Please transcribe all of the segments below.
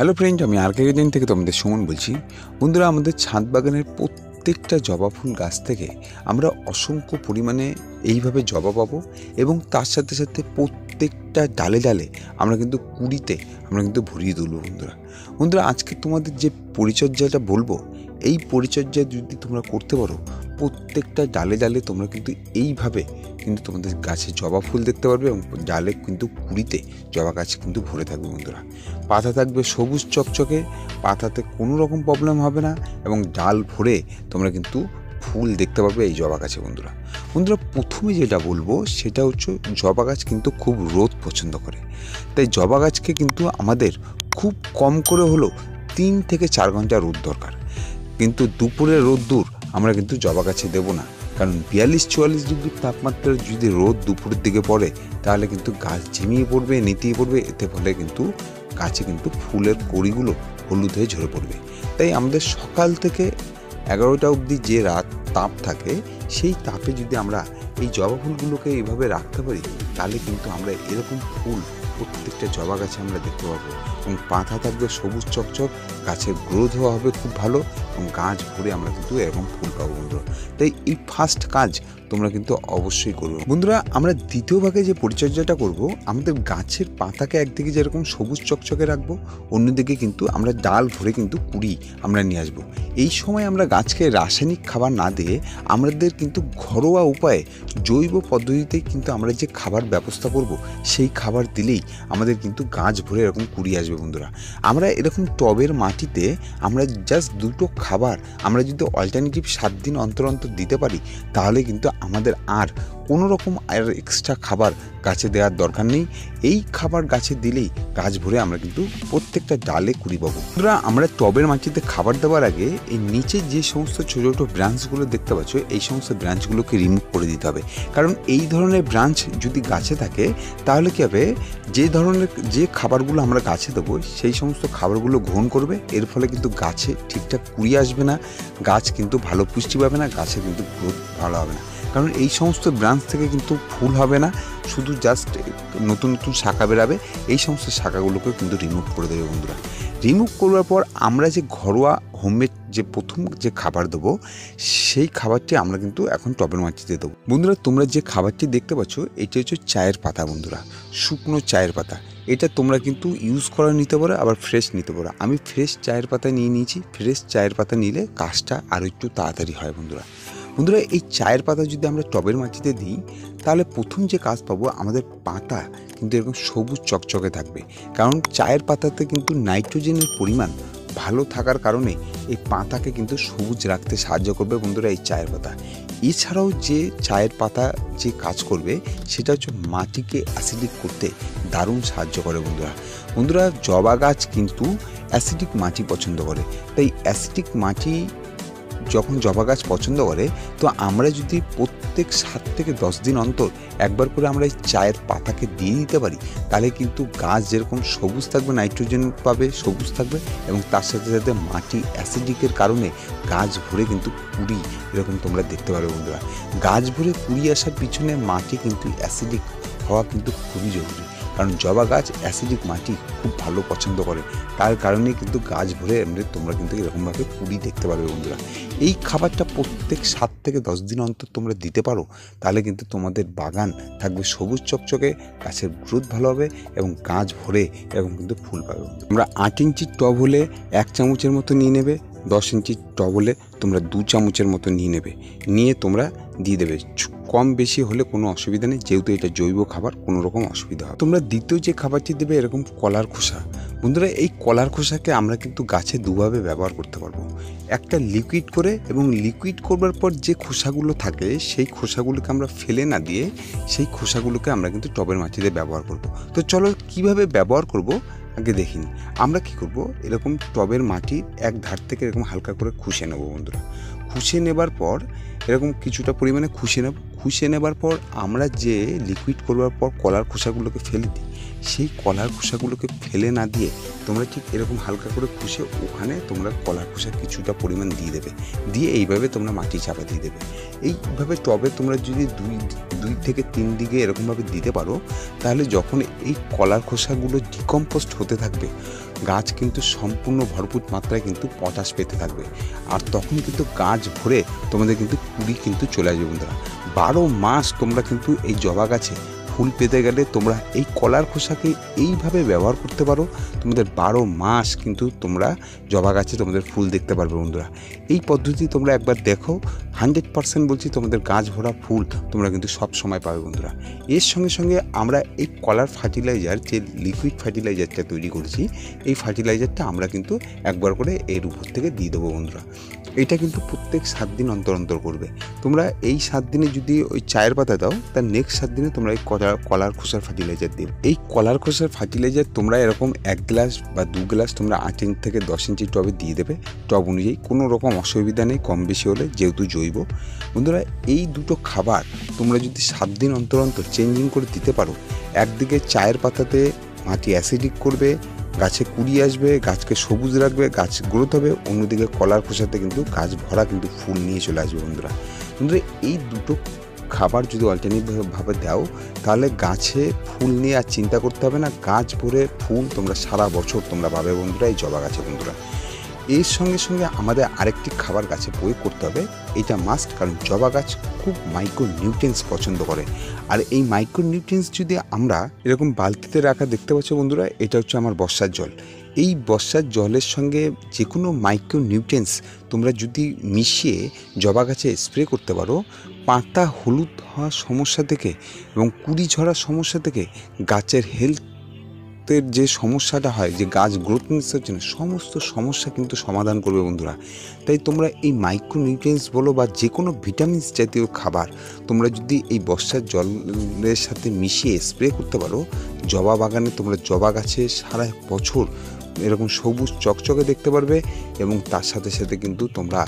Hello friend, আমি আর কে দিন থেকে তোমাদের সুমন বলছি। বন্ধুরা, আমাদের ছাদ বাগানের প্রত্যেকটা জবা ফুল গাছ থেকে আমরা অসংখ্য পরিমাণে এইভাবে জবা পাবো এবং তার সাথে সাথে প্রত্যেকটা ডালে ডালে আমরা কিন্তু কুড়িতে আমরা কিন্তু ভরিয়ে তুলবো। বন্ধুরা, আজকে তোমাদের যে পরিচর্যাটা বলবো, এই পরিচর্যা যদি তোমরা করতে পারো, প্রত্যেকটা ডালে ডালে তোমরা কিন্তু এইভাবে কিন্তু তোমাদের গাছে জবা ফুল দেখতে পারবে এবং ডালে কিন্তু কুড়িতে জবা গাছ কিন্তু ভরে থাকবে। বন্ধুরা, পাতা থাকবে সবুজ চকচকে, পাতাতে কোনো রকম প্রবলেম হবে না এবং ডাল ভরে তোমরা কিন্তু ফুল দেখতে পাবে এই জবা গাছে। বন্ধুরা, প্রথমে যেটা বলবো সেটা হচ্ছে জবা গাছ কিন্তু খুব রোদ পছন্দ করে। তাই জবা গাছকে কিন্তু আমাদের খুব কম করে হলেও 3 থেকে 4 ঘন্টা রোদ দরকার। কিন্তু দুপুরের রোদ্দুর আমরা কিন্তু জবা গাছে দেবো না, কারণ 42-44 ডিগ্রি তাপমাত্রার যদি রোদ দুপুরের দিকে পড়ে তাহলে কিন্তু গাছ ঝিমিয়ে পড়বে, নেতিয়ে পড়বে। এতে ফলে কিন্তু গাছে কিন্তু ফুলের কড়িগুলো হলুদ হয়ে ঝরে পড়বে। তাই আমাদের সকাল থেকে 11টা অবধি যে রাত তাপ থাকে, সেই তাপে যদি আমরা এই জবা ফুলগুলোকে এইভাবে রাখতে পারি, তাহলে কিন্তু আমরা এরকম ফুল প্রত্যেকটা জবা গাছে আমরা দেখতে পাবো এবং পাতা থাকবে সবুজ চকচক, গাছের গ্রোথ হবে খুব ভালো এবং গাছ ভরে আমরা কিন্তু এরকম ফুল পাবো। বন্ধুরা, তাই এই ফার্স্ট কাজ তোমরা কিন্তু অবশ্যই করবে। বন্ধুরা, আমরা দ্বিতীয় ভাগে যে পরিচর্যাটা করব, আমাদের গাছের পাতাকে একদিকে যেরকম সবুজ চকচকে রাখবো, অন্যদিকে কিন্তু আমরা ডাল ভরে কিন্তু কুড়ি আমরা নিয়ে আসবো। এই সময় আমরা গাছকে রাসায়নিক খাবার না দিয়ে আমাদের কিন্তু ঘরোয়া উপায়ে জৈব পদ্ধতিতেই কিন্তু আমরা যে খাবার ব্যবস্থা করব, সেই খাবার দিলেই আমাদের কিন্তু গাছ ভরে এরকম কুড়ি আসবে। বন্ধুরা, আমরা এরকম টবের মাটিতে আমরা জাস্ট দুটো খাবার আমরা যদি অল্টারনেটিভ 7 দিন অন্তর অন্তর দিতে পারি, তাহলে কিন্তু আমাদের আর কোনো রকম আর এক্সট্রা খাবার গাছে দেওয়ার দরকার নেই। এই খাবার গাছে দিলেই গাছ ভরে আমরা কিন্তু প্রত্যেকটা ডালে কুড়ি পাবো। বন্ধুরা, আমরা টবের মাটিতে খাবার দেওয়ার আগে এই নিচে যে সমস্ত ছোটো ছোটো ব্রাঞ্চগুলো দেখতে পাচ্ছ, এই সমস্ত ব্রাঞ্চগুলোকে রিমুভ করে দিতে হবে। কারণ এই ধরনের ব্রাঞ্চ যদি গাছে থাকে, তাহলে কী হবে, যে ধরনের যে খাবারগুলো আমরা গাছে দেবো সেই সমস্ত খাবারগুলো গ্রহণ করবে। এর ফলে কিন্তু গাছে ঠিকঠাক কুড়ি আসবে না, গাছ কিন্তু ভালো পুষ্টি পাবে না, গাছে কিন্তু গ্রোথ ভালো হবে না। কারণ এই সমস্ত ব্রাঞ্চ থেকে কিন্তু ফুল হবে না, শুধু জাস্ট নতুন নতুন শাখা বেরাবে। এই সমস্ত শাখাগুলোকে কিন্তু রিমুভ করে দেবে। বন্ধুরা, রিমুভ করার পর আমরা যে ঘরোয়া হোমমেড যে প্রথম যে খাবার দেবো, সেই খাবারটি আমরা কিন্তু এখন টবের মাটিতে দেবো। বন্ধুরা, তোমরা যে খাবারটি দেখতে পাচ্ছ, এটি হচ্ছে চায়ের পাতা। বন্ধুরা, শুকনো চায়ের পাতা, এটা তোমরা কিন্তু ইউজ করা নিতে পারো, আবার ফ্রেশ নিতে পারো। আমি ফ্রেশ চায়ের পাতা নিয়ে নিয়েছি। ফ্রেশ চায়ের পাতা নিলে কাজটা আরও একটু তাড়াতাড়ি হয়। বন্ধুরা, এই চায়ের পাতা যদি আমরা টবের মাটিতে দিই, তাহলে প্রথম যে কাজ পাবো, আমাদের পাতা কিন্তু এরকম সবুজ চকচকে থাকবে। কারণ চায়ের পাতাতে কিন্তু নাইট্রোজেনের পরিমাণ ভালো থাকার কারণে এই পাতাকে কিন্তু সবুজ রাখতে সাহায্য করবে। বন্ধুরা, এই চায়ের পাতা এছাড়াও যে চায়ের পাতা যে কাজ করবে, সেটা হচ্ছে মাটিকে অ্যাসিডিক করতে দারুণ সাহায্য করে। বন্ধুরা, জবা গাছ কিন্তু অ্যাসিডিক মাটি পছন্দ করে। তাই অ্যাসিডিক মাটি যখন জবা গাছ পছন্দ করে, তো আমরা যদি প্রত্যেক 7 থেকে 10 দিন অন্তর একবার করে আমরা এই চায়ের পাতাকে দিয়ে দিতে পারি, তাহলে কিন্তু গাছ যেরকম সবুজ থাকবে, নাইট্রোজেন পাবে, সবুজ থাকবে এবং তার সাথে সাথে মাটি অ্যাসিডিকের কারণে গাছ ভরে কিন্তু কুড়ি এরকম তোমরা দেখতে পারবে। বন্ধুরা, গাছ ভরে কুড়ি আসার পিছনে মাটি কিন্তু অ্যাসিডিক হওয়া কিন্তু খুবই জরুরি। কারণ জবা গাছ অ্যাসিডিক মাটি খুব ভালো পছন্দ করে, তার কারণে কিন্তু গাছ ভরে এমনি তোমরা কিন্তু এরকমভাবে কুড়ি দেখতে পারবে। বন্ধুরা, এই খাবারটা প্রত্যেক 7 থেকে 10 দিন অন্তর তোমরা দিতে পারো, তাহলে কিন্তু তোমাদের বাগান থাকবে সবুজ চকচকে, গাছের গ্রোথ ভালো হবে এবং গাছ ভরে এরকম কিন্তু ফুল পাবে। তোমরা 8 ইঞ্চির টব হলে 1 চামচের মতো নিয়ে নেবে, 10 ইঞ্চির টব হলে তোমরা 2 চামচের মতো নিয়ে নেবে, নিয়ে তোমরা দিয়ে দেবে। কম বেশি হলে কোনো অসুবিধা নেই, যেহেতু এটা জৈব খাবার, কোনো রকম অসুবিধা হবে। তোমরা দ্বিতীয় যে খাবারটি দেবে এরকম কলার খোসা। বন্ধুরা, এই কলার খোসাকে আমরা কিন্তু গাছে দুভাবে ব্যবহার করতে পারবো। একটা লিকুইড করে, এবং লিকুইড করবার পর যে খোসাগুলো থাকে, সেই খোসাগুলোকে আমরা ফেলে না দিয়ে সেই খোসাগুলোকে আমরা কিন্তু টবের মাটিতে ব্যবহার করব। তো চলো কিভাবে ব্যবহার করব আগে দেখিনি। আমরা কি করব, এরকম টবের মাটির এক ধার থেকে এরকম হালকা করে খুশে নেব। বন্ধুরা, খুশে নেবার পর এরকম কিছুটা পরিমাণে খুশে নেবার পর আমরা যে লিকুইড করবার পর কলার খোসাগুলোকে ফেলে দিই, সেই কলার খোসাগুলোকে ফেলে না দিয়ে তোমরা ঠিক এরকম হালকা করে খুশে ওখানে তোমরা কলার খোসা কিছুটা পরিমাণ দিয়ে দেবে, দিয়ে এইভাবে তোমরা মাটি চাপা দিয়ে দেবে। এইভাবে টবে তোমরা যদি দুই থেকে 3 দিকে এরকমভাবে দিতে পারো, তাহলে যখন এই কলার খোসাগুলো ডিকম্পোস্ট হতে থাকবে, গাছ কিন্তু সম্পূর্ণ ভরপুর মাত্রায় কিন্তু পটাশ পেতে থাকবে। আর তখন কিন্তু গাছ ভরে তোমাদের কিন্তু কুড়ি কিন্তু চলে আসবে বন্ধুরা। 12 মাস তোমরা কিন্তু এই জবা গাছে ফুল পেতে গেলে তোমরা এই কলার খোসাকে এইভাবে ব্যবহার করতে পারো। তোমাদের 12 মাস কিন্তু তোমরা জবা গাছে তোমাদের ফুল দেখতে পারবে বন্ধুরা। এই পদ্ধতি তোমরা একবার দেখো, 100% বলছি তোমাদের গাছ ভরা ফুল তোমরা কিন্তু সব সময় পাবে বন্ধুরা। এর সঙ্গে সঙ্গে আমরা এই কলার ফার্টিলাইজার, যে লিকুইড ফার্টিলাইজারটা তৈরি করেছি, এই ফার্টিলাইজারটা আমরা কিন্তু একবার করে এর উপর থেকে দিয়ে দেবো বন্ধুরা। এটা কিন্তু প্রত্যেক 7 দিন অন্তর অন্তর করবে। তোমরা এই 7 দিনে যদি ওই চায়ের পাতা দাও, তার নেক্সট 7 দিনে তোমরা এই কলার খোসার ফার্টিলাইজার দিও। এই কলার খোসার ফার্টিলাইজার তোমরা এরকম 1 গ্লাস বা 2 গ্লাস তোমরা 8 ইঞ্চি থেকে 10 ইঞ্চি টবে দিয়ে দেবে। টব অনুযায়ী কোনো রকম অসুবিধা নেই, কম বেশি হলে, যেহেতু জৈব। বন্ধুরা, এই দুটো খাবার তোমরা যদি 7 দিন অন্তর অন্তর চেঞ্জিং করে দিতে পারো, একদিকে চায়ের পাতাতে মাটি অ্যাসিডিক করবে, গাছে কুড়ি আসবে, গাছকে সবুজ রাখবে, গাছ গ্রোথ হবে, অন্যদিকে কলার খোসাতে কিন্তু গাছ ভরা কিন্তু ফুল নিয়ে চলে আসবে বন্ধুরা। বন্ধুরা, এই দুটো খাবার যদি অল্টারনেটিভভাবে দাও, তাহলে গাছে ফুল নিয়ে আর চিন্তা করতে হবে না। গাছ ভরে ফুল তোমরা সারা বছর তোমরা পাবে বন্ধুরা এই জবা গাছে বন্ধুরা। এর সঙ্গে সঙ্গে আমাদের আরেকটি খাবার গাছে প্রয়োগ করতে হবে, এটা মাস্ট, কারণ জবা গাছ খুব মাইক্রো নিউট্রিয়েন্টস পছন্দ করে। আর এই মাইক্রো নিউট্রিয়েন্টস যদি আমরা এরকম বালতিতে রাখা দেখতে পাচ্ছ বন্ধুরা, এটা হচ্ছে আমার বর্ষার জল। এই বর্ষার জলের সঙ্গে যে কোনো মাইক্রো নিউট্রিয়েন্টস তোমরা যদি মিশিয়ে জবা গাছে স্প্রে করতে পারো, পাতা হলুদ হওয়ার সমস্যা থেকে এবং কুড়ি ঝরার সমস্যা থেকে, গাছের হেলথের যে সমস্যাটা হয়, যে গাছ গ্রোথ হচ্ছে না, সমস্ত সমস্যা কিন্তু সমাধান করবে বন্ধুরা। তাই তোমরা এই মাইক্রো নিউট্রিয়েন্টস বলো বা যে কোনো ভিটামিনস জাতীয় খাবার তোমরা যদি এই বর্ষার জলের সাথে মিশিয়ে স্প্রে করতে পারো, জবা বাগানে তোমরা জবা গাছে সারা বছর এরকম সবুজ চকচকে দেখতে পারবে। এবং তার সাথে সাথে কিন্তু তোমরা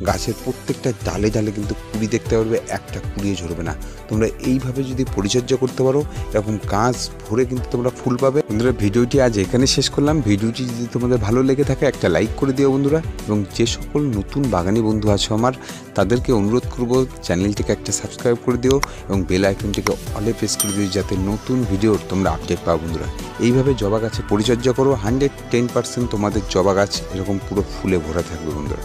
গাছের প্রত্যেকটা ডালে ডালে কিন্তু কুড়ি দেখতে পারবে, একটা কুড়িয়ে ঝরবে না। তোমরা এইভাবে যদি পরিচর্যা করতে পারো, এরকম গাছ ভরে কিন্তু তোমরা ফুল পাবে বন্ধুরা। ভিডিওটি আজ এখানে শেষ করলাম। ভিডিওটি যদি তোমাদের ভালো লেগে থাকে একটা লাইক করে দিও বন্ধুরা। এবং যে সকল নতুন বাগানি বন্ধু আছো আমার, তাদেরকে অনুরোধ করবো চ্যানেলটিকে একটা সাবস্ক্রাইব করে দিও এবং বেল আইকনটিকে অলে প্রেস করে দিও, যাতে নতুন ভিডিওর তোমরা আপডেট পাও বন্ধুরা। এইভাবে জবা গাছে পরিচর্যা করো, 110% তোমাদের জবা গাছ এরকম পুরো ফুলে ভরা থাকবে বন্ধুরা।